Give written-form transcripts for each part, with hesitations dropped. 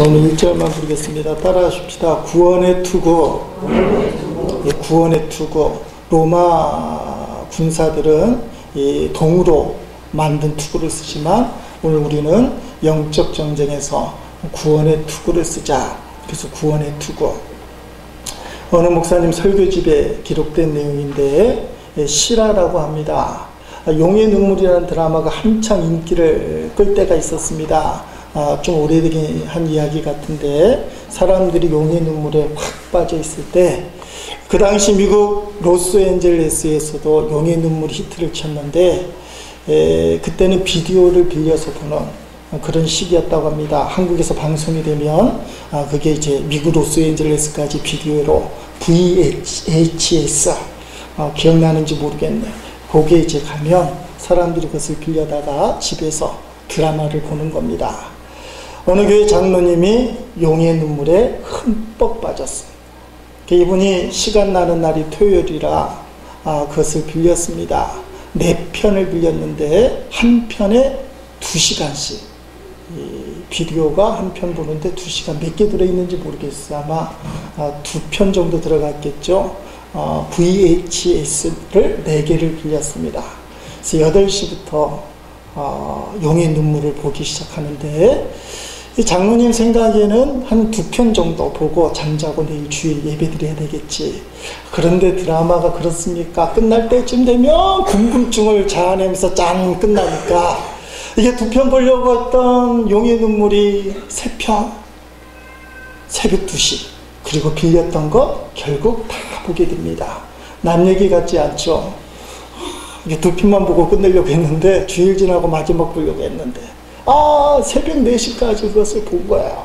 자, 오늘 1절만 부르겠습니다. 따라하십시다. 구원의 투구. 예, 구원의 투구. 로마 군사들은 이 동으로 만든 투구를 쓰지만 오늘 우리는 영적 전쟁에서 구원의 투구를 쓰자. 그래서 구원의 투구. 어느 목사님 설교집에 기록된 내용인데 실화라고 합니다. 용의 눈물이라는 드라마가 한창 인기를 끌 때가 있었습니다. 좀 오래되긴 한 이야기 같은데 사람들이 용의 눈물에 확 빠져 있을 때 그 당시 미국 로스앤젤레스에서도 용의 눈물이 히트를 쳤는데 그때는 비디오를 빌려서 보는 그런 시기였다고 합니다. 한국에서 방송이 되면 그게 이제 미국 로스앤젤레스까지 비디오로 VHS 기억나는지 모르겠네. 거기에 이제 가면 사람들이 그것을 빌려다가 집에서 드라마를 보는 겁니다. 어느 교회 장로님이 용의 눈물에 흠뻑 빠졌어요. 이분이 시간 나는 날이 토요일이라 그것을 빌렸습니다. 4편을 빌렸는데 한 편에 2시간씩 비디오가 한 편 보는데 2시간 몇 개 들어있는지 모르겠어요. 아마 2편 정도 들어갔겠죠. VHS를 4개를 빌렸습니다. 그래서 8시부터 용의 눈물을 보기 시작하는데 이 장로님 생각에는 한 2편 정도 보고 잠자고 내일 주일 예배 드려야 되겠지. 그런데 드라마가 그렇습니까? 끝날 때쯤 되면 궁금증을 자아내면서 짠 끝나니까 이게 2편 보려고 했던 용의 눈물이 3편 새벽 2시 그리고 빌렸던 거 결국 다 보게 됩니다. 남 얘기 같지 않죠? 이게 2편만 보고 끝내려고 했는데 주일 지나고 마지막 보려고 했는데 새벽 4시까지 그것을 본 거예요.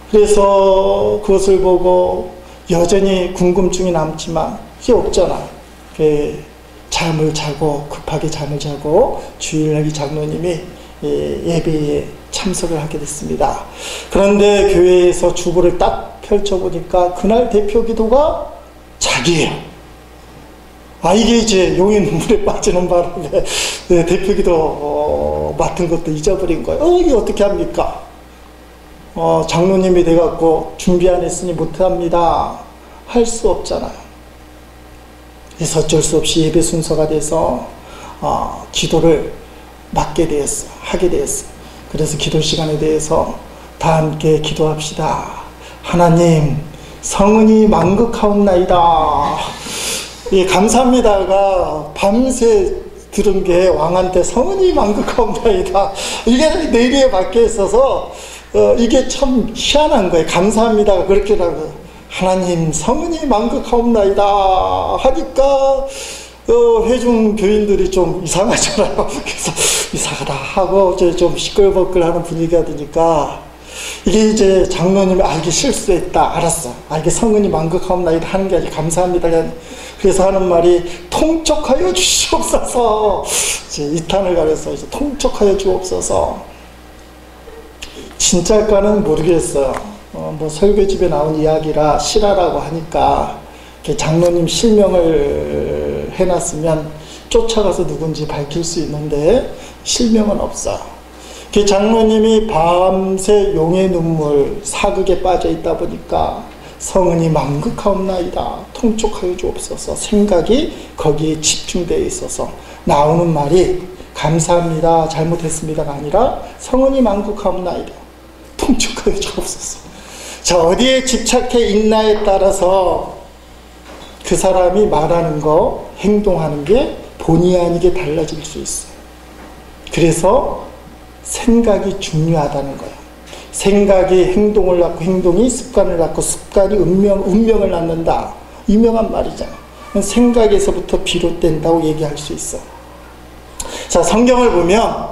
그래서 그것을 보고 여전히 궁금증이 남지만 그게 없잖아. 잠을 자고 급하게 잠을 자고 주일날 이 장로님이 예배에 참석을 하게 됐습니다. 그런데 교회에서 주보를 딱 펼쳐보니까 그날 대표 기도가 자기예요. 이게 이제 용의 눈물에 빠지는 바람에 대표 기도 맡은 것도 잊어버린 거예요. 이게 어떻게 합니까? 장로님이 돼갖고 준비 안 했으니 못합니다. 할 수 없잖아요. 그래서 어쩔 수 없이 예배 순서가 돼서 기도를 맡게 되었어. 하게 되었어. 그래서 기도 시간에 대해서 다 함께 기도합시다. 하나님, 성은이 만극하옵나이다. 예, 감사합니다가 밤새 들은 게 왕한테 성은이 만극하옵나이다. 이게 내리에 박혀 있어서 이게 참 희한한 거예요. 감사합니다가 그렇게라고 하나님 성은이 만극하옵나이다 하니까 회중 교인들이 좀 이상하잖아요. 그래서 이상하다 하고 좀 시끌벅글하는 분위기가 되니까 이게 이제 장로님이 이게 실수했다. 알았어. 이게 성은이 만극하옵나이다 하는 게 아니라 감사합니다. 그래서 하는 말이 통촉하여 주시옵소서. 이제 이탄을 가려서 이제 통촉하여 주옵소서. 진짜일까는 모르겠어요. 뭐 설교집에 나온 이야기라 실화라고 하니까 장로님 실명을 해놨으면 쫓아가서 누군지 밝힐 수 있는데 실명은 없어요. 장로님이 밤새 용의 눈물 사극에 빠져 있다 보니까 성은이 만극하옵나이다. 통촉하여 주옵소서. 생각이 거기에 집중되어 있어서 나오는 말이 감사합니다. 잘못했습니다가 아니라 성은이 만극하옵나이다. 통촉하여 주옵소서. 자, 어디에 집착해 있나에 따라서 그 사람이 말하는 거, 행동하는 게 본의 아니게 달라질 수 있어요. 그래서 생각이 중요하다는 거예요. 생각이 행동을 낳고 행동이 습관을 낳고 습관이 운명을 낳는다. 유명한 말이잖아. 생각에서부터 비롯된다고 얘기할 수 있어. 자, 성경을 보면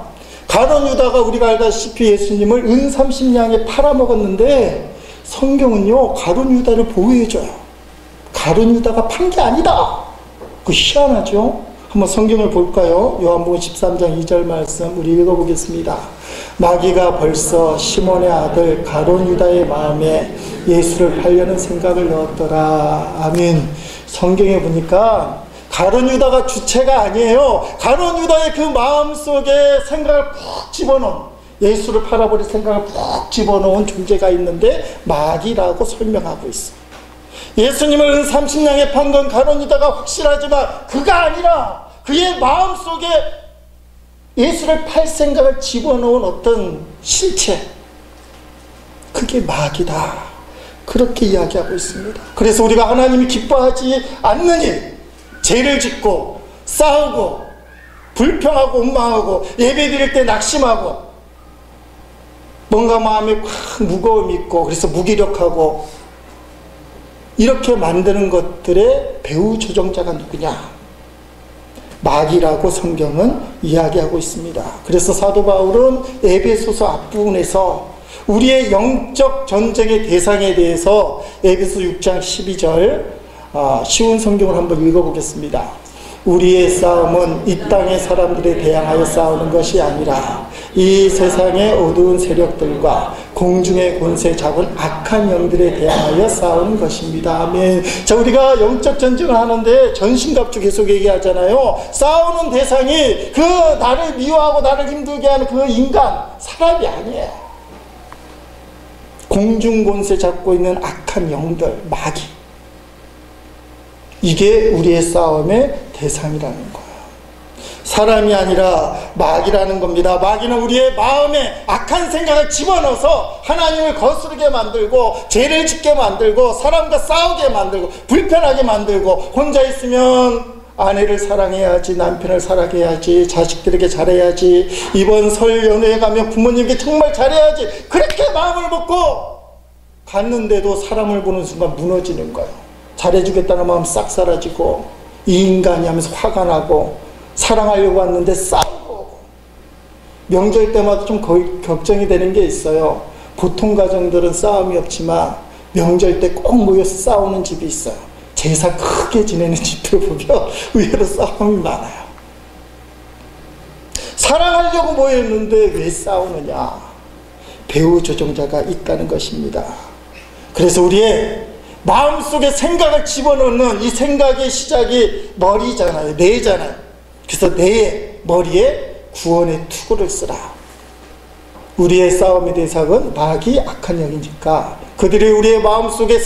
가룟 유다가 우리가 알다시피 예수님을 은 30냥에 팔아먹었는데 성경은요 가룟 유다를 보호해줘요. 가룟 유다가 판 게 아니다. 그 희한하죠? 한번 성경을 볼까요? 요한복음 13장 2절 말씀 우리 읽어보겠습니다. 마귀가 벌써 시몬의 아들 가룟 유다의 마음에 예수를 팔려는 생각을 넣었더라. 아멘. 성경에 보니까 가룟 유다가 주체가 아니에요. 가룟 유다의 그 마음속에 생각을 푹 집어넣은 예수를 팔아버릴 생각을 푹 집어넣은 존재가 있는데 마귀라고 설명하고 있어. 예수님을 은 30냥에 판 건 가룟 유다가 확실하지만 그가 아니라 그의 마음속에 예수를 팔 생각을 집어넣은 어떤 실체, 그게 마귀다, 그렇게 이야기하고 있습니다. 그래서 우리가 하나님이 기뻐하지 않는 일, 죄를 짓고 싸우고 불평하고 원망하고 예배드릴 때 낙심하고 뭔가 마음에 확 무거움이 있고 그래서 무기력하고 이렇게 만드는 것들의 배후 조종자가 누구냐? 마귀라고 성경은 이야기하고 있습니다. 그래서 사도 바울은 에베소서 앞부분에서 우리의 영적 전쟁의 대상에 대해서 에베소 6장 12절 쉬운 성경을 한번 읽어보겠습니다. 우리의 싸움은 이 땅의 사람들에 대항하여 싸우는 것이 아니라 이 세상의 어두운 세력들과 공중의 권세 잡은 악한 영들에 대항하여 싸우는 것입니다. 아멘. 자, 우리가 영적 전쟁을 하는데 전신갑주 계속 얘기하잖아요. 싸우는 대상이 그 나를 미워하고 나를 힘들게 하는 그 인간, 사람이 아니에요. 공중 권세 잡고 있는 악한 영들, 마귀. 이게 우리의 싸움의 대상이라는 거예요. 사람이 아니라 마귀라는 겁니다. 마귀는 우리의 마음에 악한 생각을 집어넣어서 하나님을 거스르게 만들고 죄를 짓게 만들고 사람과 싸우게 만들고 불편하게 만들고 혼자 있으면 아내를 사랑해야지, 남편을 사랑해야지, 자식들에게 잘해야지, 이번 설 연휴에 가면 부모님께 정말 잘해야지, 그렇게 마음을 먹고 갔는데도 사람을 보는 순간 무너지는 거예요. 잘해주겠다는 마음 싹 사라지고 이 인간이 하면서 화가 나고 사랑하려고 왔는데 싸우고 명절 때마다 좀 거의 걱정이 되는 게 있어요. 보통 가정들은 싸움이 없지만 명절 때 꼭 모여서 싸우는 집이 있어요. 제사 크게 지내는 집들 보면 의외로 싸움이 많아요. 사랑하려고 모였는데 왜 싸우느냐? 배후 조종자가 있다는 것입니다. 그래서 우리의 마음속에 생각을 집어넣는 이 생각의 시작이 머리잖아요. 뇌잖아요. 그래서 뇌에, 머리에 구원의 투구를 쓰라. 우리의 싸움의 대상은 마귀, 악한 영이니까 그들이 우리의 마음속에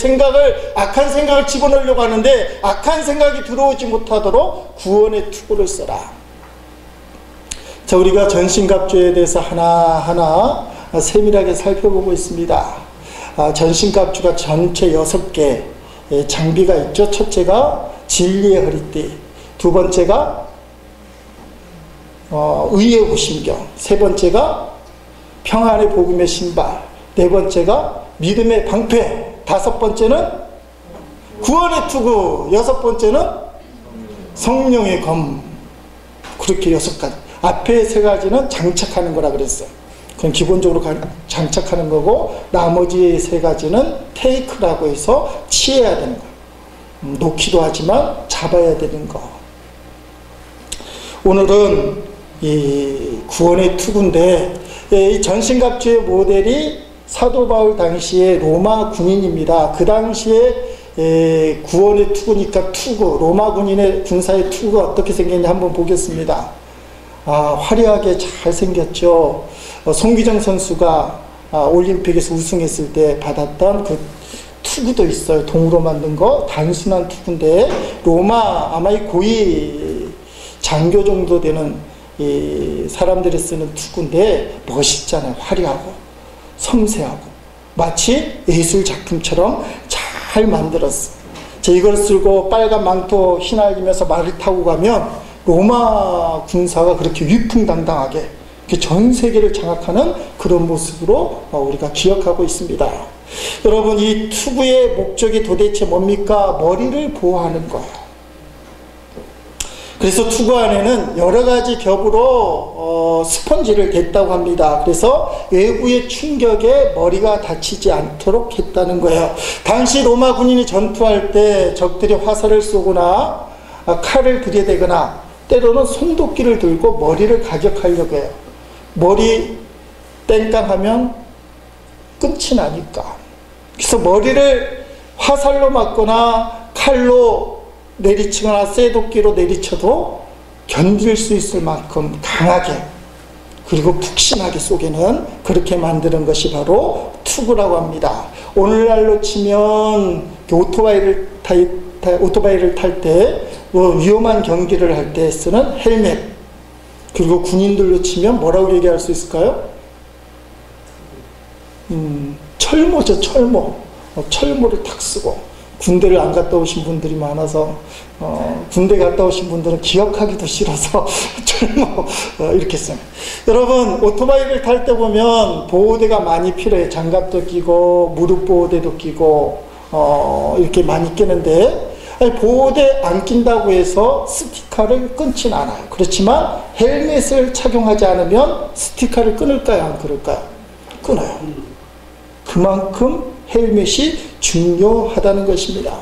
악한 생각을 집어넣으려고 하는데 악한 생각이 들어오지 못하도록 구원의 투구를 써라. 자, 우리가 전신갑주에 대해서 하나하나 세밀하게 살펴보고 있습니다. 전신갑주가 전체 6개 장비가 있죠. 첫째가 진리의 허리띠, 두 번째가 의의 호심경, 세 번째가 평안의 복음의 신발, 네 번째가 믿음의 방패, 다섯 번째는 구원의 투구, 여섯 번째는 성령의 검. 그렇게 6가지. 앞에 3가지는 장착하는 거라 그랬어요. 그건 기본적으로 장착하는 거고 나머지 3가지는 테이크라고 해서 취해야 되는 거. 놓기도 하지만 잡아야 되는 거. 오늘은 이 구원의 투구인데 이 전신갑주의 모델이 사도 바울 당시의 로마 군인입니다. 그 당시에 구원의 투구니까 투구, 로마 군인의 군사의 투구가 어떻게 생겼냐 한번 보겠습니다. 화려하게 잘 생겼죠. 송기정 선수가 올림픽에서 우승했을 때 받았던 그 투구도 있어요. 동으로 만든 거, 단순한 투구인데 로마 아마 이 고위 장교 정도 되는 이 사람들이 쓰는 투구인데 멋있잖아요. 화려하고 섬세하고 마치 예술 작품처럼 잘 만들었어. 이걸 쓰고 빨간 망토 휘날리면서 말을 타고 가면 로마 군사가 그렇게 위풍당당하게 전 세계를 장악하는 그런 모습으로 우리가 기억하고 있습니다. 여러분, 이 투구의 목적이 도대체 뭡니까? 머리를 보호하는 거예요. 그래서 투구 안에는 여러 가지 겹으로 스펀지를 댔다고 합니다. 그래서 외부의 충격에 머리가 다치지 않도록 했다는 거예요. 당시 로마 군인이 전투할 때 적들이 화살을 쏘거나 칼을 들이대거나 때로는 손도끼를 들고 머리를 가격하려고 해요. 머리 땡깡하면 끝이 나니까. 그래서 머리를 화살로 맞거나 칼로 내리치거나 쇠도끼로 내리쳐도 견딜 수 있을 만큼 강하게 그리고 푹신하게 쏘게는 그렇게 만드는 것이 바로 투구라고 합니다. 오늘날로 치면 오토바이를 탈 때 위험한 경기를 할 때 쓰는 헬멧, 그리고 군인들로 치면 뭐라고 얘기할 수 있을까요? 철모죠, 철모. 철모를 탁 쓰고, 군대를 안 갔다 오신 분들이 많아서 군대 갔다 오신 분들은 기억하기도 싫어서 철모 이렇게 씁니다. 여러분, 오토바이를 탈 때 보면 보호대가 많이 필요해요. 장갑도 끼고 무릎 보호대도 끼고 이렇게 많이 끼는데, 보호대 안 낀다고 해서 스티커를 끊진 않아요. 그렇지만 헬멧을 착용하지 않으면 스티커를 끊을까요, 안 끊을까요? 끊어요. 그만큼 헬멧이 중요하다는 것입니다.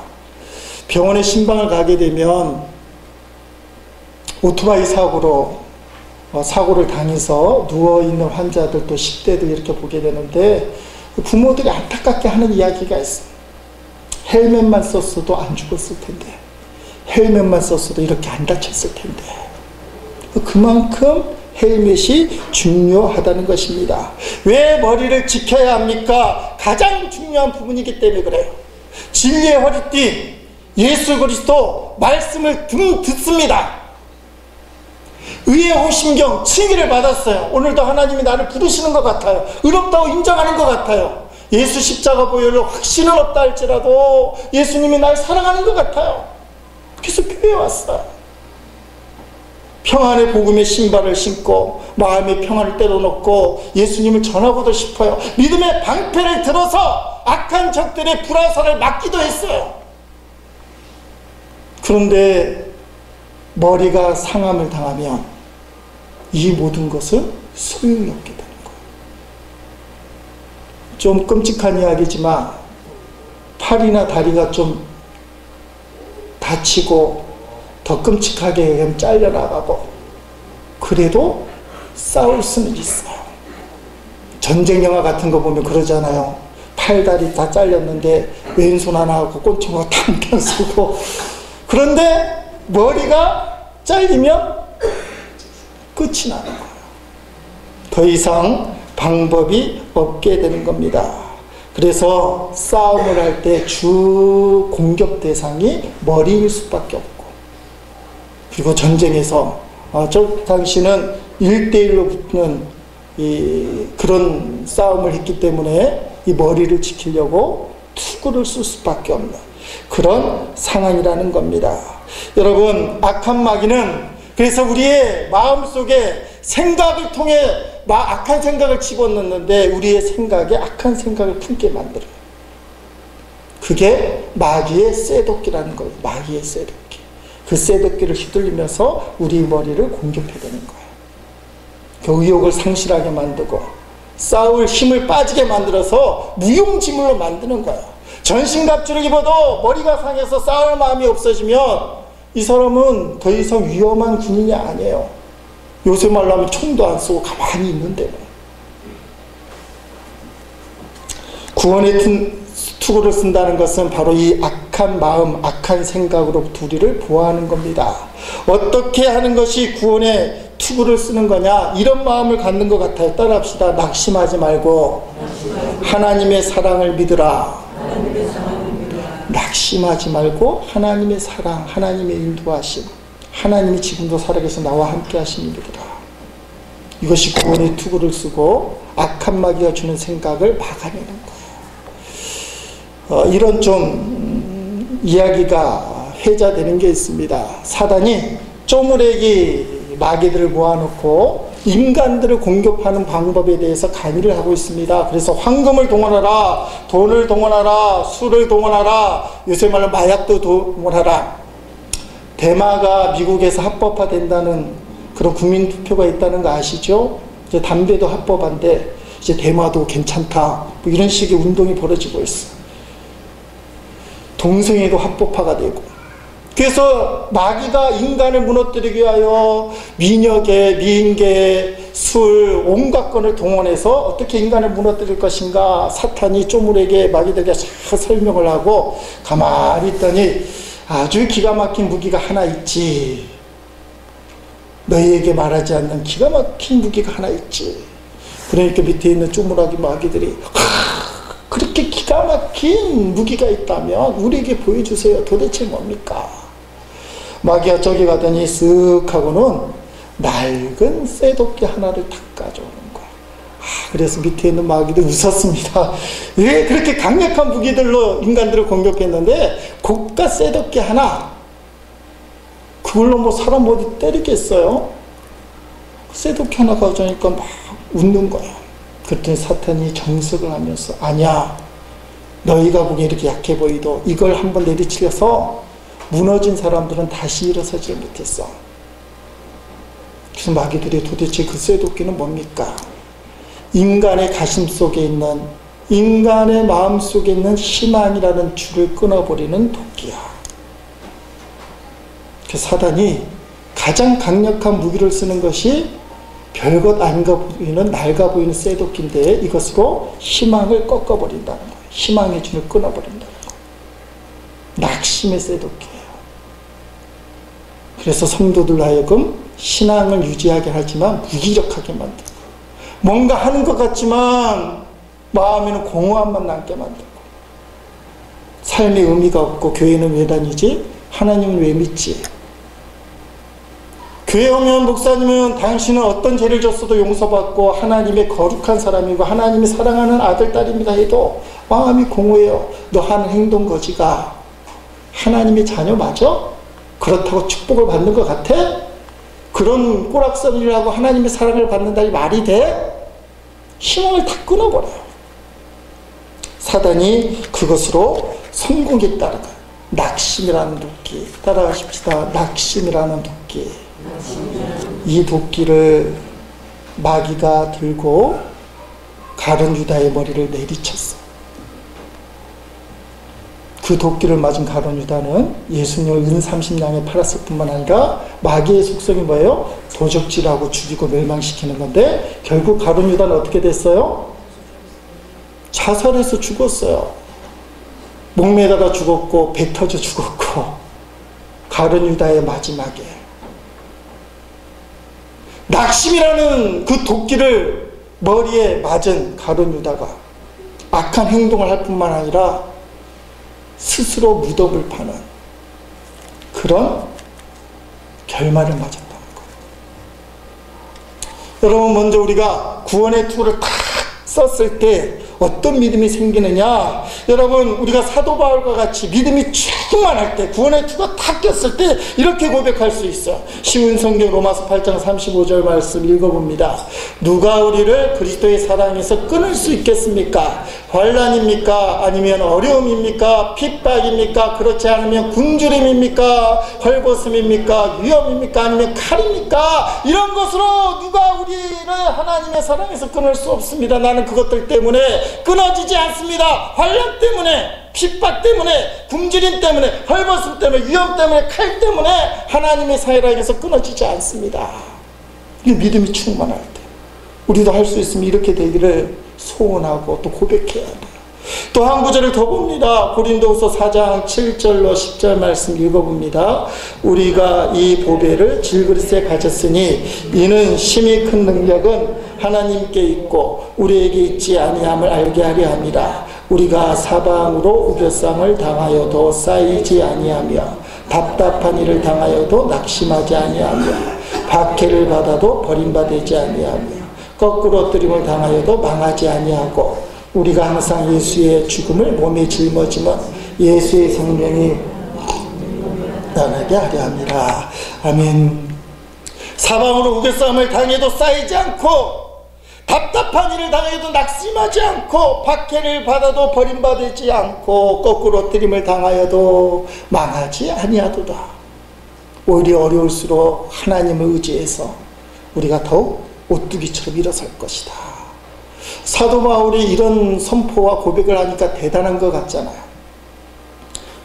병원에 신방을 가게 되면 오토바이 사고를 당해서 누워있는 환자들, 또 10대들 이렇게 보게 되는데, 부모들이 안타깝게 하는 이야기가 있어요. 헬멧만 썼어도 안 죽었을 텐데, 헬멧만 썼어도 이렇게 안 다쳤을 텐데. 그만큼 헬멧이 중요하다는 것입니다. 왜 머리를 지켜야 합니까? 가장 중요한 부분이기 때문에 그래요. 진리의 허리띠, 예수 그리스도 말씀을 듣습니다. 의의 호심경, 칭의를 받았어요. 오늘도 하나님이 나를 부르시는 것 같아요. 의롭다고 인정하는 것 같아요. 예수 십자가 보혈을 확신은 없다 할지라도 예수님이 날 사랑하는 것 같아요. 그래서 교회에 왔어요. 평안의 복음의 신발을 신고 마음의 평안을 때려놓고 예수님을 전하고도 싶어요. 믿음의 방패를 들어서 악한 적들의 불화살을 막기도 했어요. 그런데 머리가 상함을 당하면 이 모든 것은 소용이 없게 되는 거예요. 좀 끔찍한 이야기지만 팔이나 다리가 좀 다치고 더 끔찍하게 잘려나가고, 그래도 싸울 수는 있어요. 전쟁 영화 같은 거 보면 그러잖아요. 팔, 다리 다 잘렸는데 왼손 하나 하고 꼰총으로 탕탕 쓰고. 그런데 머리가 잘리면 끝이 나는 거예요. 더 이상 방법이 없게 되는 겁니다. 그래서 싸움을 할 때 주 공격 대상이 머리일 수밖에 없고, 그리고 전쟁에서 저 당시는 1대1로 붙는 그런 싸움을 했기 때문에 이 머리를 지키려고 투구를 쓸 수밖에 없는 그런 상황이라는 겁니다. 여러분, 악한 마귀는 그래서 우리의 마음속에 생각을 통해 악한 생각을 집어넣는데 우리의 생각에 악한 생각을 품게 만들어요. 그게 마귀의 쇠도끼라는 거예요. 마귀의 쇠도끼. 그 쇠도끼를 휘둘리면서 우리 머리를 공격해대는 거예요. 그 의욕을 상실하게 만들고 싸울 힘을 빠지게 만들어서 무용지물로 만드는 거예요. 전신갑주를 입어도 머리가 상해서 싸울 마음이 없어지면 이 사람은 더 이상 위험한 군인이 아니에요. 요새 말로 하면 총도 안 쏘고 가만히 있는데. 구원의 투구를 쓴다는 것은 바로 이 악한 마음, 악한 생각으로부터 우리를 보호하는 겁니다. 어떻게 하는 것이 구원의 투구를 쓰는 거냐? 이런 마음을 갖는 것 같아요. 따라합시다. 낙심하지 말고 하나님의 사랑을 믿으라. 낙심하지 말고 하나님의 사랑, 하나님의 인도하심, 하나님이 지금도 살아계셔 나와 함께 하심을 믿으라. 이것이 구원의 투구를 쓰고 악한 마귀가 주는 생각을 막아내는 거예요. 이런 좀 이야기가 회자되는 게 있습니다. 사단이 쪼무레기 마귀들을 모아놓고 인간들을 공격하는 방법에 대해서 강의를 하고 있습니다. 그래서 황금을 동원하라, 돈을 동원하라, 술을 동원하라, 요새 말로 마약도 동원하라. 대마가 미국에서 합법화된다는 그런 국민투표가 있다는 거 아시죠? 이제 담배도 합법한데 이제 대마도 괜찮다, 뭐 이런 식의 운동이 벌어지고 있어. 동성애도 합법화가 되고. 그래서 마귀가 인간을 무너뜨리기 위하여 민혁에, 미인계, 술, 온갖 건을 동원해서 어떻게 인간을 무너뜨릴 것인가 사탄이 쪼물에게 마귀들에게 잘 설명을 하고 가만히 있더니 아주 기가 막힌 무기가 하나 있지. 너희에게 말하지 않는 기가 막힌 무기가 하나 있지. 그러니까 밑에 있는 쪼무라기 마귀들이 그렇게 기가 막힌 무기가 있다면 우리에게 보여주세요. 도대체 뭡니까? 마귀가 저기 가더니 쓱 하고는 낡은 쇠도끼 하나를 탁 가져오는 거야. 그래서 밑에 있는 마귀도 웃었습니다. 왜 그렇게 강력한 무기들로 인간들을 공격했는데 고가 쇠도끼 하나, 그걸로 뭐 사람 어디 때리겠어요? 쇠도끼 하나 가져오니까 막 웃는 거야. 그랬더니 사탄이 정색을 하면서, 아니야, 너희가 보기에 이렇게 약해 보이도 이걸 한번 내리치려서 무너진 사람들은 다시 일어서지 못했어. 그래서 마귀들이 도대체 그 쇠도끼는 뭡니까? 인간의 가심 속에 있는, 인간의 마음 속에 있는 희망이라는 줄을 끊어버리는 도끼야. 그 사단이 가장 강력한 무기를 쓰는 것이 별것 아닌가 보이는 낡아 보이는 쇠도끼인데 이것으로 희망을 꺾어버린다는 거예요. 희망의 줄을 끊어버린다는 거예요. 낙심의 쇠도끼예요. 그래서 성도들 하여금 신앙을 유지하게 하지만 무기력하게 만들고, 뭔가 하는 것 같지만 마음에는 공허함만 남게 만들고, 삶의 의미가 없고 교회는 왜 다니지? 하나님은 왜 믿지? 교회 오면 목사님은 당신은 어떤 죄를 졌어도 용서받고 하나님의 거룩한 사람이고 하나님이 사랑하는 아들, 딸입니다 해도 마음이 공허해요. 너 하는 행동 거지가 하나님의 자녀 맞아? 그렇다고 축복을 받는 것 같아? 그런 꼬락서리라고 하나님의 사랑을 받는다니 말이 돼? 희망을 다 끊어버려요. 사단이 그것으로 성공에 따르는 낙심이라는 도끼, 따라가십시다. 낙심이라는 도끼. 이 도끼를 마귀가 들고 가룟 유다의 머리를 내리쳤어. 그 도끼를 맞은 가룟 유다는 예수님을 은 30냥에 팔았을 뿐만 아니라 마귀의 속성이 뭐예요? 도적질하고 죽이고 멸망시키는 건데 결국 가룟 유다는 어떻게 됐어요? 자살해서 죽었어요. 목매다가 죽었고 배 터져 죽었고, 가룟 유다의 마지막에 낙심이라는 그 도끼를 머리에 맞은 가룟 유다가 악한 행동을 할 뿐만 아니라 스스로 무덤을 파는 그런 결말을 맞았다는 거예요. 여러분, 먼저 우리가 구원의 투구를 탁 썼을 때 어떤 믿음이 생기느냐? 여러분, 우리가 사도 바울과 같이 믿음이 충만할 때, 구원의 투가 탁 꼈을 때 이렇게 고백할 수 있어요. 쉬운 성경 로마서 8장 35절 말씀 읽어봅니다. 누가 우리를 그리스도의 사랑에서 끊을 수 있겠습니까? 환난입니까? 아니면 어려움입니까? 핍박입니까? 그렇지 않으면 굶주림입니까? 헐벗음입니까? 위험입니까? 아니면 칼입니까? 이런 것으로 누가 우리를 하나님의 사랑에서 끊을 수 없습니다. 나는 그것들 때문에 끊어지지 않습니다. 환난 때문에, 핍박 때문에, 굶주림 때문에, 헐벗음 때문에, 위험 때문에, 칼 때문에 하나님의 사랑에서 끊어지지 않습니다. 이 믿음이 충만할 때 우리도 할 수 있으면 이렇게 되기를 소원하고 또 고백해야 돼요. 또 한 구절을 더 봅니다. 고린도후서 4장 7절로 10절 말씀 읽어봅니다. 우리가 이 보배를 질그릇에 가졌으니 이는 심히 큰 능력은 하나님께 있고 우리에게 있지 아니함을 알게 하려 함이라. 우리가 사방으로 우겨쌈을 당하여도 쌓이지 아니하며 답답한 일을 당하여도 낙심하지 아니하며 박해를 받아도 버림받지 아니하며 거꾸로 엎드림을 당하여도 망하지 아니하고 우리가 항상 예수의 죽음을 몸에 짊어지면 예수의 생명이 나게 하려 함이라. 아멘. 사방으로 우겨싸움을 당해도 쌓이지 않고 답답한 일을 당해도 낙심하지 않고 박해를 받아도 버림받지 않고 거꾸로 엎드림을 당하여도 망하지 아니하도다. 오히려 어려울수록 하나님을 의지해서 우리가 더욱 오뚜기처럼 일어설 것이다. 사도 바울이 이런 선포와 고백을 하니까 대단한 것 같잖아요.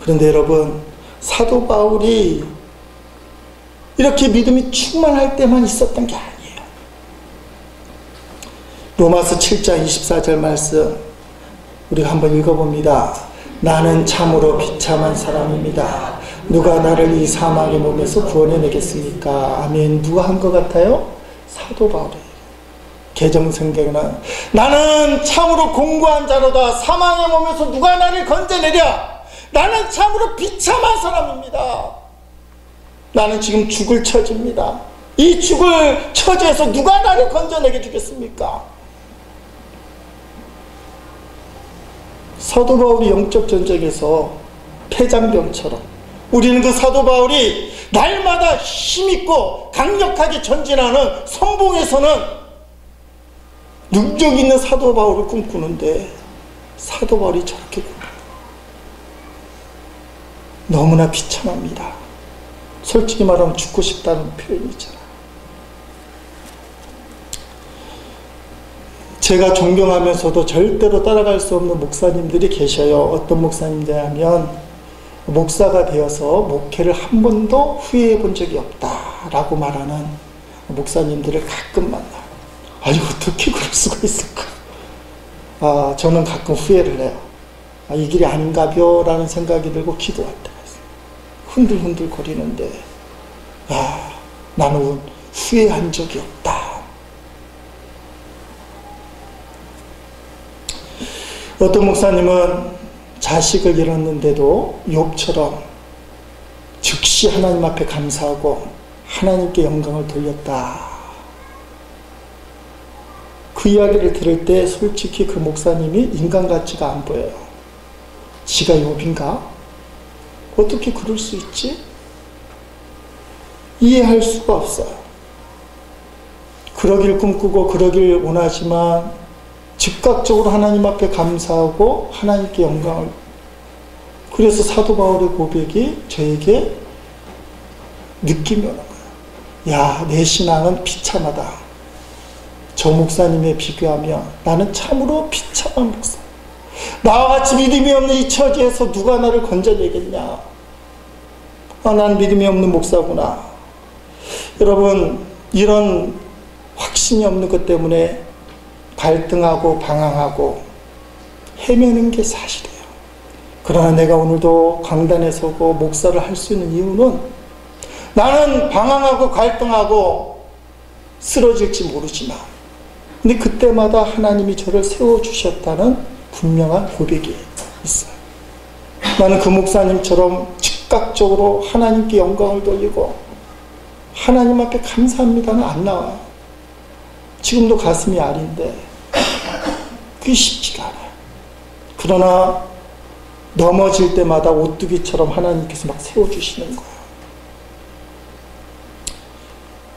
그런데 여러분, 사도 바울이 이렇게 믿음이 충만할 때만 있었던 게 아니에요. 로마서 7장 24절 말씀 우리가 한번 읽어봅니다. 나는 참으로 비참한 사람입니다. 누가 나를 이 사망의 몸에서 구원해내겠습니까? 아멘. 누가 한 것 같아요? 사도 바울이. 개정성경은 나는 참으로 공고한 자로다. 사망의 몸에서 누가 나를 건져내랴. 나는 참으로 비참한 사람입니다. 나는 지금 죽을 처지입니다. 이 죽을 처지에서 누가 나를 건져내게 주겠습니까? 사도 바울이 영적 전쟁에서 패장병처럼 우리는 그 사도 바울이 날마다 힘있고 강력하게 전진하는 선봉에서는 능력 있는 사도 바울을 꿈꾸는데 사도 바울이 저렇게 꿈꿉니다. 너무나 비참합니다. 솔직히 말하면 죽고 싶다는 표현이잖아. 제가 존경하면서도 절대로 따라갈 수 없는 목사님들이 계셔요. 어떤 목사님들이냐면 목사가 되어서 목회를 한 번도 후회해 본 적이 없다라고 말하는 목사님들을 가끔 만나요. 아니 어떻게 그럴 수가 있을까? 저는 가끔 후회를 해요. 이 길이 아닌가벼 라는 생각이 들고 기도할 때가 있어요. 흔들흔들 거리는데 나는 후회한 적이 없다. 어떤 목사님은 자식을 잃었는데도 욥처럼 즉시 하나님 앞에 감사하고 하나님께 영광을 돌렸다. 그 이야기를 들을 때 솔직히 그 목사님이 인간 같지가 안 보여요. 지가 욥인가? 어떻게 그럴 수 있지? 이해할 수가 없어요. 그러길 꿈꾸고 그러길 원하지만 즉각적으로 하나님 앞에 감사하고 하나님께 영광을. 그래서 사도 바울의 고백이 저에게 느낌이 오는 거예요. 야, 내 신앙은 비참하다. 저 목사님에 비교하면 나는 참으로 비참한 목사. 나와 같이 믿음이 없는 이 처지에서 누가 나를 건져내겠냐. 난 믿음이 없는 목사구나. 여러분, 이런 확신이 없는 것 때문에 갈등하고 방황하고 헤매는 게 사실이에요. 그러나 내가 오늘도 강단에 서고 목사를 할 수 있는 이유는 나는 방황하고 갈등하고 쓰러질지 모르지만 근데 그때마다 하나님이 저를 세워주셨다는 분명한 고백이 있어요. 나는 그 목사님처럼 즉각적으로 하나님께 영광을 돌리고 하나님 앞에 감사합니다는 안 나와요. 지금도 가슴이 아린데 그게 쉽지가 않아요. 그러나 넘어질 때마다 오뚜기처럼 하나님께서 막 세워주시는 거예요.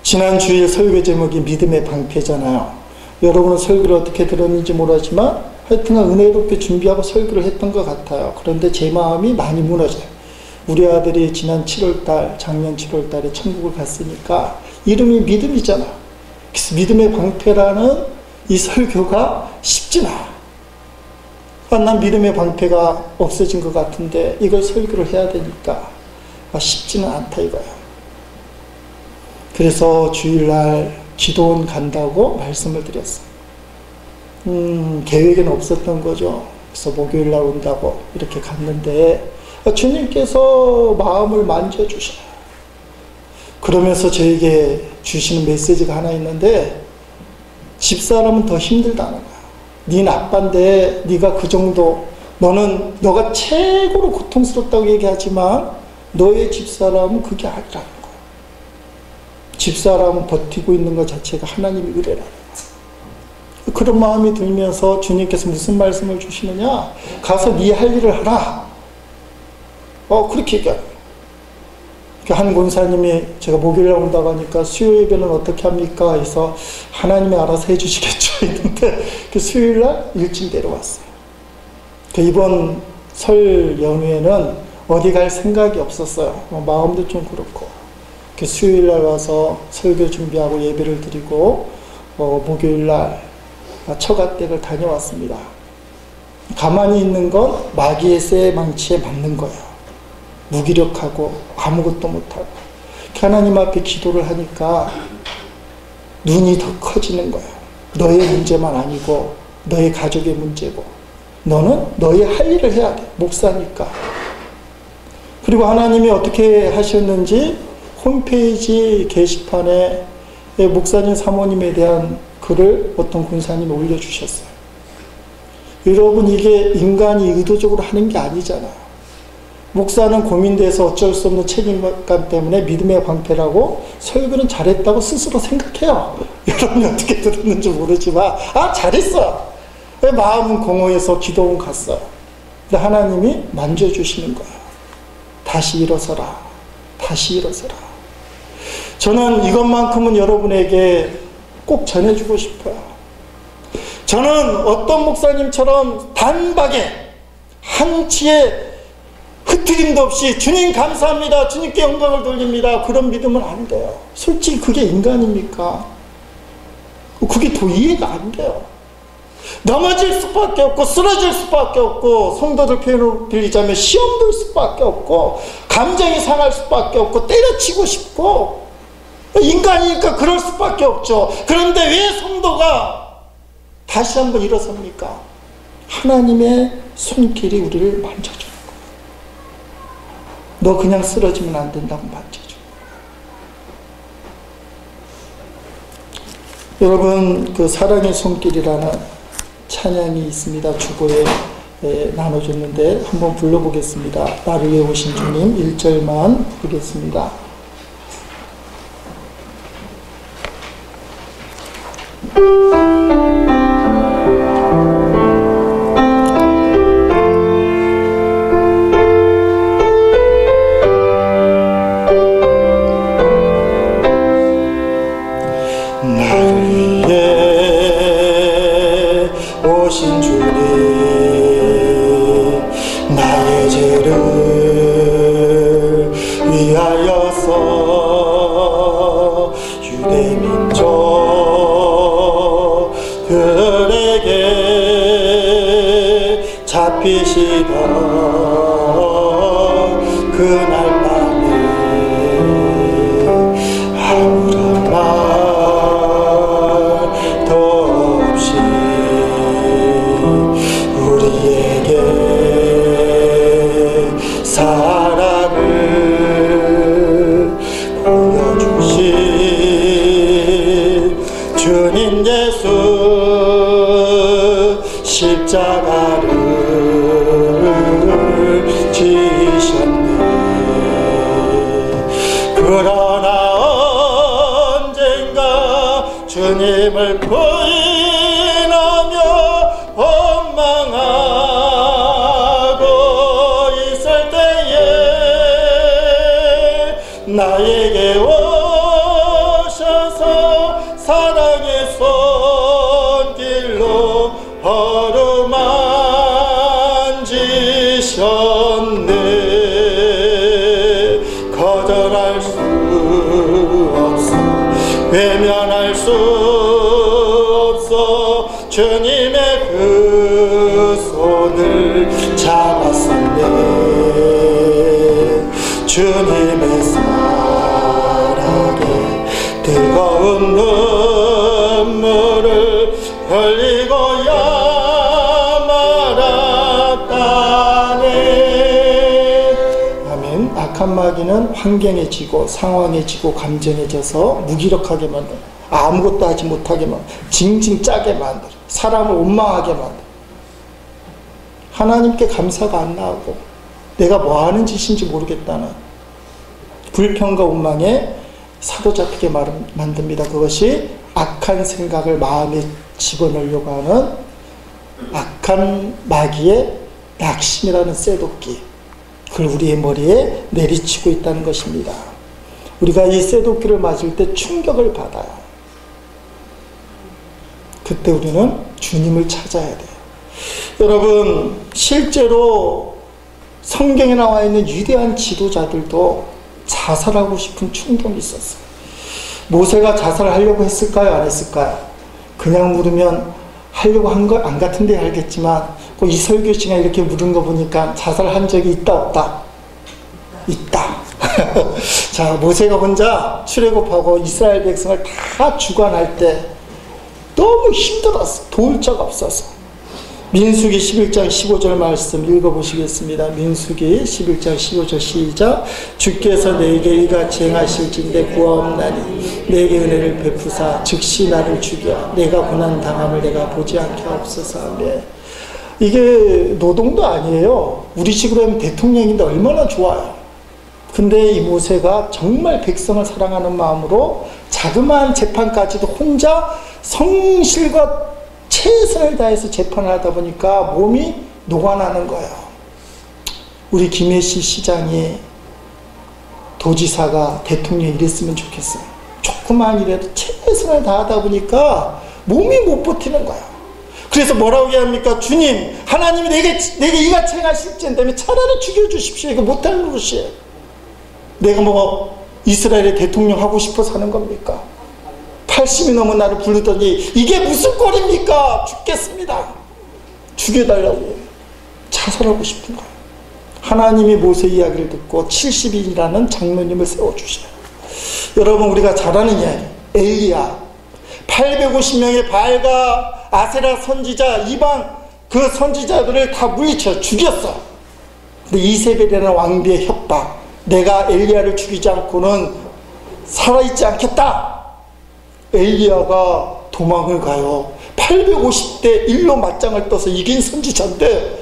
지난 주일 설교 제목이 믿음의 방패잖아요. 여러분은 설교를 어떻게 들었는지 모르지만 하여튼간 은혜롭게 준비하고 설교를 했던 것 같아요. 그런데 제 마음이 많이 무너져요. 우리 아들이 지난 7월달, 작년 7월달에 천국을 갔으니까 이름이 믿음이잖아. 그래서 믿음의 방패라는 이 설교가 쉽진 않아. 난 믿음의 방패가 없어진 것 같은데 이걸 설교를 해야 되니까 쉽지는 않다 이거예요. 그래서 주일날 기도원 간다고 말씀을 드렸어요. 계획은 없었던 거죠. 그래서 목요일날 온다고 이렇게 갔는데 주님께서 마음을 만져주셔요. 그러면서 저에게 주시는 메시지가 하나 있는데 집사람은 더 힘들다는 거야. 네 아빠인데 네가 그 정도 너가 최고로 고통스럽다고 얘기하지만 너의 집사람은 그게 아니라는 거야. 집사람은 버티고 있는 것 자체가 하나님의 은혜라는 거야. 그런 마음이 들면서 주님께서 무슨 말씀을 주시느냐? 가서 네 할 일을 하라. 그렇게 얘기해요. 한 권사님이 제가 목요일에 온다고 하니까 수요 예배는 어떻게 합니까? 해서 하나님이 알아서 해주시겠죠. 했는데 그 수요일날 일찍 내려왔어요. 이번 설 연휴에는 어디 갈 생각이 없었어요. 마음도 좀 그렇고. 수요일날 와서 설교 준비하고 예배를 드리고 목요일날 처가댁을 다녀왔습니다. 가만히 있는 건 마귀의 쇠 망치에 맞는 거예요. 무기력하고 아무것도 못하고 하나님 앞에 기도를 하니까 눈이 더 커지는 거예요. 너의 문제만 아니고 너의 가족의 문제고 너는 너의 할 일을 해야 돼. 목사니까. 그리고 하나님이 어떻게 하셨는지 홈페이지 게시판에 목사님 사모님에 대한 글을 어떤 군사님이 올려주셨어요. 여러분, 이게 인간이 의도적으로 하는 게 아니잖아요. 목사는 고민돼서 어쩔 수 없는 책임감 때문에 믿음의 방패라고 설교는 잘했다고 스스로 생각해요. 여러분이 어떻게 들었는지 모르지만 잘했어. 마음은 공허해서 기도는 갔어요. 근데 하나님이 만져주시는 거예요. 다시 일어서라. 다시 일어서라. 저는 이것만큼은 여러분에게 꼭 전해주고 싶어요. 저는 어떤 목사님처럼 단박에 한치의 흐트림도 없이 주님 감사합니다, 주님께 영광을 돌립니다, 그런 믿으면 안 돼요. 솔직히 그게 인간입니까? 그게 더 이해가 안 돼요. 넘어질 수밖에 없고 쓰러질 수밖에 없고, 성도들 표현을 빌리자면 시험 들 수밖에 없고, 감정이 상할 수밖에 없고, 때려치고 싶고, 인간이니까 그럴 수밖에 없죠. 그런데 왜 성도가 다시 한번 일어섭니까? 하나님의 손길이 우리를 만져주는 거예요. 너 그냥 쓰러지면 안 된다고 만져줘. 여러분, 그 사랑의 손길이라는 찬양이 있습니다. 주보에 나눠줬는데 한번 불러보겠습니다. 나를 위해 오신 주님 1절만 부르겠습니다. 그날 밤에 아무런 말도 없이 우리에게 사랑을 보여주신 주님 예수 십자가를 지셨네. 그러나 언젠가 주님을 부인하며 원망하고 있을 때에 나에게 오셔서 사랑의 손길로 어루만지셨네. 거절할 수 없어, 외면할 수 없어. 주님의 그 손을 잡았었네. 주님의 사랑에 뜨거운 눈물을 흘리고야 악한 마귀는 환경에 지고 상황에 지고 감정에 져서 무기력하게 만들어, 아무것도 하지 못하게 만들어, 징징 짜게 만들어, 사람을 원망하게 만들어. 하나님께 감사가 안 나오고 내가 뭐 하는 짓인지 모르겠다는 불평과 원망에 사로잡히게 만듭니다. 그것이 악한 생각을 마음에 집어넣으려고 하는 악한 마귀의 낙심이라는 쇠도끼, 그걸 우리의 머리에 내리치고 있다는 것입니다. 우리가 이 쇠도끼를 맞을 때 충격을 받아요. 그때 우리는 주님을 찾아야 돼요. 여러분, 실제로 성경에 나와 있는 위대한 지도자들도 자살하고 싶은 충동이 있었어요. 모세가 자살하려고 했을까요? 안 했을까요? 그냥 물으면 하려고 한 거 안 같은데 알겠지만, 그 이설교 씨가 이렇게 물은 거 보니까 자살한 적이 있다 없다? 있다. 자, 모세가 혼자 출애굽하고 이스라엘 백성을 다 주관할 때 너무 힘들었어. 도울 자가 없어서. 민수기 11장 15절 말씀 읽어보시겠습니다. 민수기 11장 15절 시작. 주께서 내게 이같이 행하실진대 구하옵나니 내게 은혜를 베푸사 즉시 나를 죽여 내가 고난당함을 내가 보지 않게 하옵소서. 하며 이게 노동도 아니에요. 우리 식으로 하면 대통령인데 얼마나 좋아요. 근데 이 모세가 정말 백성을 사랑하는 마음으로 자그마한 재판까지도 혼자 성실과 최선을 다해서 재판을 하다 보니까 몸이 녹아나는 거예요. 우리 김해시 시장이 도지사가 대통령이 이랬으면 좋겠어요. 조그만 일에도 최선을 다하다 보니까 몸이 못 버티는 거예요. 그래서 뭐라고 얘기합니까? 주님, 하나님이 내게 이같이 행하실지인데 차라리 죽여주십시오. 이거 못할 노릇이에요. 내가 뭐 이스라엘의 대통령 하고 싶어서 하는 겁니까? 80이 넘은 나를 부르더니 이게 무슨 꼴입니까? 죽겠습니다. 죽여달라고 해요. 자살하고 싶은 거예요. 하나님이 모세 이야기를 듣고 70인이라는 장로님을 세워주셔요. 여러분, 우리가 잘 아는 이야기, 엘리야 850명의 바알과 아세라 선지자, 이방 그 선지자들을 다 물리쳐 죽였어. 근데 이세벨이라는 왕비의 협박, 내가 엘리야를 죽이지 않고는 살아있지 않겠다. 엘리야가 도망을 가요. 850대 1로 맞짱을 떠서 이긴 선지자인데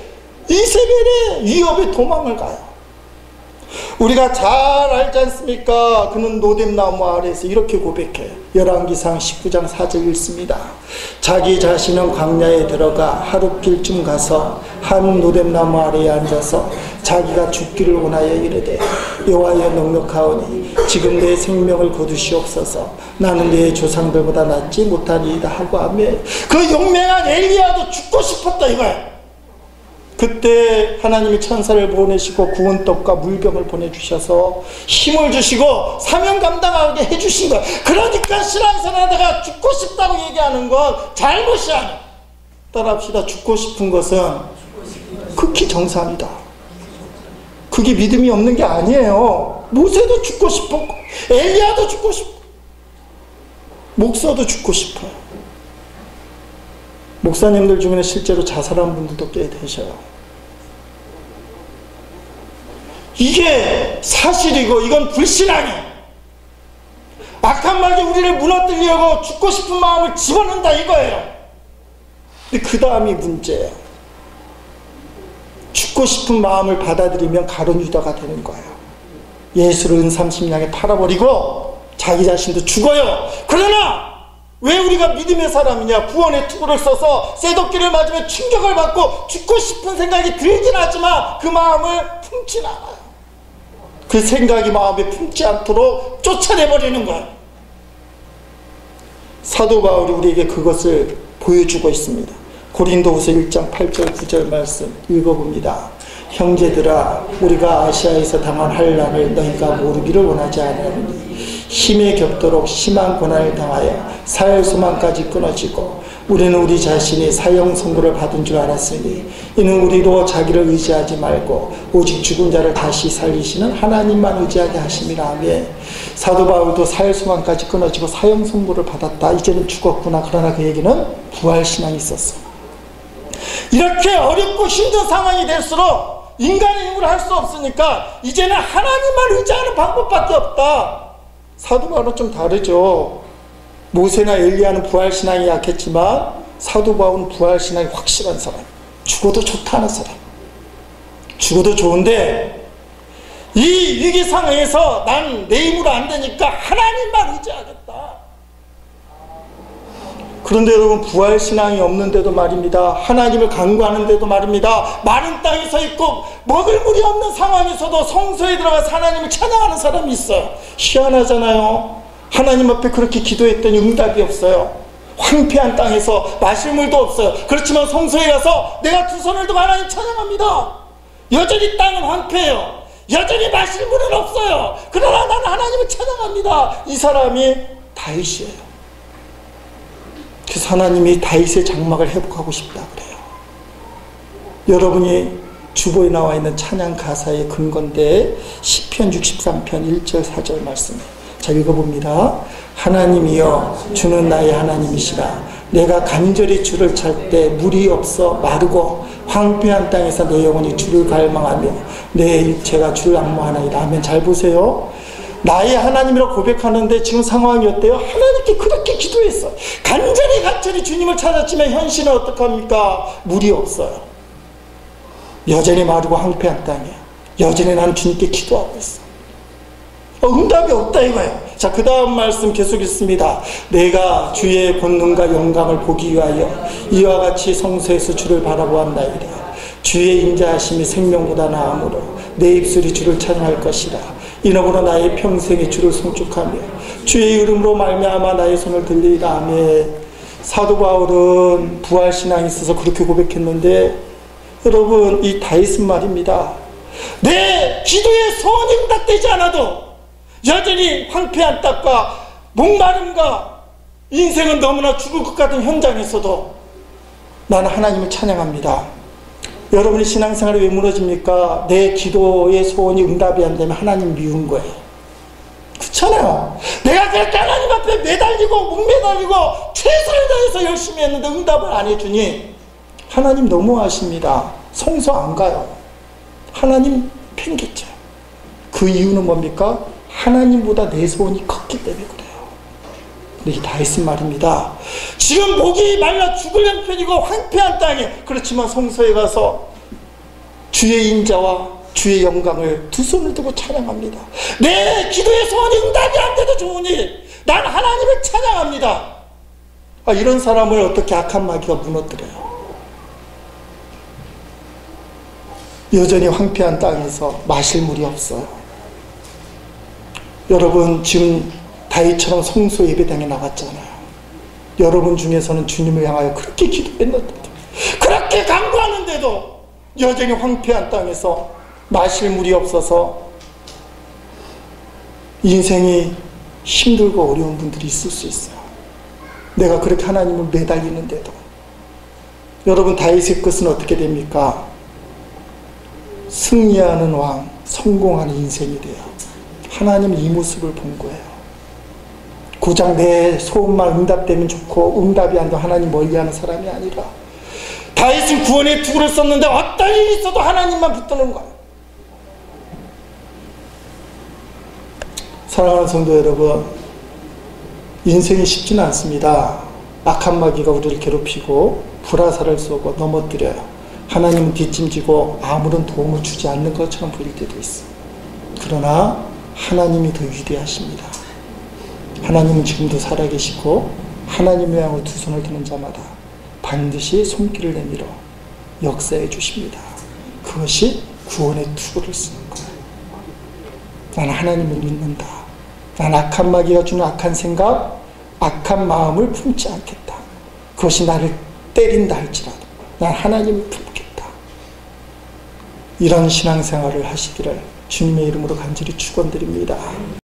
이세벨의 위협에 도망을 가요. 우리가 잘 알지 않습니까? 그는 노뎀나무 아래에서 이렇게 고백해요. 열왕기상 19장 4절 읽습니다. 자기 자신은 광야에 들어가 하룻길쯤 가서 한 노뎀나무 아래에 앉아서 자기가 죽기를 원하여 이르되 여호와여 넉넉하오니 지금 내 생명을 거두시옵소서. 나는 내 조상들보다 낫지 못하니이다 하고 하며 그 용맹한 엘리야도 죽고 싶었다 이거야. 그때 하나님이 천사를 보내시고 구운 떡과 물병을 보내주셔서 힘을 주시고 사명 감당하게 해주신 거야. 그러니까 신앙생활 하다가 죽고 싶다고 얘기하는 건 잘못이 아니야. 따라합시다. 죽고 싶은 것은 극히 정상이다. 그게 믿음이 없는 게 아니에요. 모세도 죽고 싶었고 엘리야도 죽고 싶고 목사도 죽고 싶어요. 목사님들 중에는 실제로 자살한 분들도 꽤 되셔요. 이게 사실이고 이건 불신앙이에요. 악한 말이 우리를 무너뜨리려고 죽고 싶은 마음을 집어넣는다 이거예요. 근데 그 다음이 문제예요. 죽고 싶은 마음을 받아들이면 가룟 유다가 되는 거예요. 예수를 은삼십냥에 팔아버리고 자기 자신도 죽어요. 그러나 왜 우리가 믿음의 사람이냐? 구원의 투구를 써서 쇠도끼를 맞으면 충격을 받고 죽고 싶은 생각이 들긴 하지만 그 마음을 품진 않아요. 그 생각이 마음에 품지 않도록 쫓아내버리는 거예요. 사도 바울이 우리에게 그것을 보여주고 있습니다. 고린도후서 1장 8절 9절 말씀 읽어봅니다. 형제들아, 우리가 아시아에서 당한 환난을 너희가 모르기를 원하지 않으니 힘에 겹도록 심한 고난을 당하여 살 소망까지 끊어지고 우리는 우리 자신이 사형 선고를 받은 줄 알았으니 이는 우리로 자기를 의지하지 말고 오직 죽은 자를 다시 살리시는 하나님만 의지하게 하심이라 하며 사도 바울도 살 소망까지 끊어지고 사형 선고를 받았다. 이제는 죽었구나. 그러나 그 얘기는 부활신앙이 있었어. 이렇게 어렵고 힘든 상황이 될수록 인간의 힘으로 할 수 없으니까 이제는 하나님만 의지하는 방법밖에 없다. 사도 바울은 좀 다르죠. 모세나 엘리야는 부활신앙이 약했지만 사도 바울은 부활신앙이 확실한 사람, 죽어도 좋다는 사람. 죽어도 좋은데 이 위기 상황에서 난 내 힘으로 안 되니까 하나님만 의지하겠다. 그런데 여러분, 부활신앙이 없는데도 말입니다, 하나님을 간구하는데도 말입니다, 마른 땅에 서 있고 먹을 물이 없는 상황에서도 성소에 들어가서 하나님을 찬양하는 사람이 있어요. 희한하잖아요. 하나님 앞에 그렇게 기도했더니 응답이 없어요. 황폐한 땅에서 마실 물도 없어요. 그렇지만 성소에 가서 내가 두 손을 들고 하나님 찬양합니다. 여전히 땅은 황폐해요. 여전히 마실 물은 없어요. 그러나 나는 하나님을 찬양합니다. 이 사람이 다윗이에요. 그래서 하나님이 다윗의 장막을 회복하고 싶다 그래요. 여러분이 주보에 나와 있는 찬양 가사의 근거인데 시편 63편 1절 4절 말씀. 자, 읽어봅니다. 하나님이여, 주는 나의 하나님이시라. 내가 간절히 주를 찰 때 물이 없어 마르고 황폐한 땅에서 내 영혼이 주를 갈망하며 내 육체가 주를 앙모하나이다. 아멘. 잘 보세요. 나의 하나님이라 고백하는데 지금 상황이 어때요? 하나님께 그렇게 기도했어. 간절히 주님을 찾았지만 현실은 어떡합니까? 물이 없어요. 여전히 마르고 황폐한 땅이야. 여전히 나는 주님께 기도하고 있어. 응답이 없다 이거예요. 자, 그 다음 말씀 계속 있습니다. 내가 주의 권능과 영광을 보기 위하여 이와 같이 성소에서 주를 바라보았나이다. 주의 인자하심이 생명보다 나으므로 내 입술이 주를 찬양할 것이라. 이러므로 나의 평생에 주를 송축하며 주의 이름으로 말미암아 나의 손을 들리리라. 아멘. 사도 바울은 부활신앙이 있어서 그렇게 고백했는데, 여러분, 이 다윗은 말입니다. 내 기도의 소원이 응답되지 않아도 여전히 황폐한 땅과 목마름과 인생은 너무나 죽을 것 같은 현장에서도 나는 하나님을 찬양합니다. 여러분의 신앙생활이 왜 무너집니까? 내 기도의 소원이 응답이 안 되면 하나님 미운 거예요. 그렇잖아요. 내가 그렇게 하나님 앞에 매달리고 목매달리고 최선을 다해서 열심히 했는데 응답을 안 해주니 하나님 너무하십니다. 성소 안 가요. 하나님 팽개쳐요. 그 이유는 뭡니까? 하나님보다 내 소원이 컸기 때문에 그래요. 근데 이 다윗은 말입니다. 지금 목이 말라 죽을 형편이고 황폐한 땅에, 그렇지만 성소에 가서 주의 인자와 주의 영광을 두 손을 두고 찬양합니다. 내 기도의 소원이 응답이 안 돼도 좋으니 난 하나님을 찬양합니다. 이런 사람을 어떻게 악한 마귀가 무너뜨려요? 여전히 황폐한 땅에서 마실 물이 없어요. 여러분, 지금 다윗처럼 성소 예배당에 나갔잖아요. 여러분 중에서는 주님을 향하여 그렇게 기도했는데도, 그렇게 간구하는데도 여전히 황폐한 땅에서 마실 물이 없어서 인생이 힘들고 어려운 분들이 있을 수 있어요. 내가 그렇게 하나님을 매달리는데도. 여러분, 다윗의 끝은 어떻게 됩니까? 승리하는 왕, 성공하는 인생이 돼요. 하나님 이 모습을 본 거예요. 고작 내 소원만 응답되면 좋고 응답이 안 되면 하나님 멀리하는 사람이 아니라, 다윗은 구원의 투구를 썼는데 어떤 일이 있어도 하나님만 붙드는 거예요. 사랑하는 성도 여러분, 인생이 쉽지는 않습니다. 악한 마귀가 우리를 괴롭히고 불화살을 쏘고 넘어뜨려요. 하나님은 뒷짐지고 아무런 도움을 주지 않는 것처럼 보일 때도 있어요. 그러나 하나님이 더 위대하십니다. 하나님은 지금도 살아계시고 하나님을 향해 두 손을 드는 자마다 반드시 손길을 내밀어 역사해 주십니다. 그것이 구원의 투구를 쓰는 거예요. 나는 하나님을 믿는다. 난 악한 마귀가 주는 악한 생각, 악한 마음을 품지 않겠다. 그것이 나를 때린다 할지라도 난 하나님을 품겠다. 이런 신앙생활을 하시기를 주님의 이름으로 간절히 축원드립니다.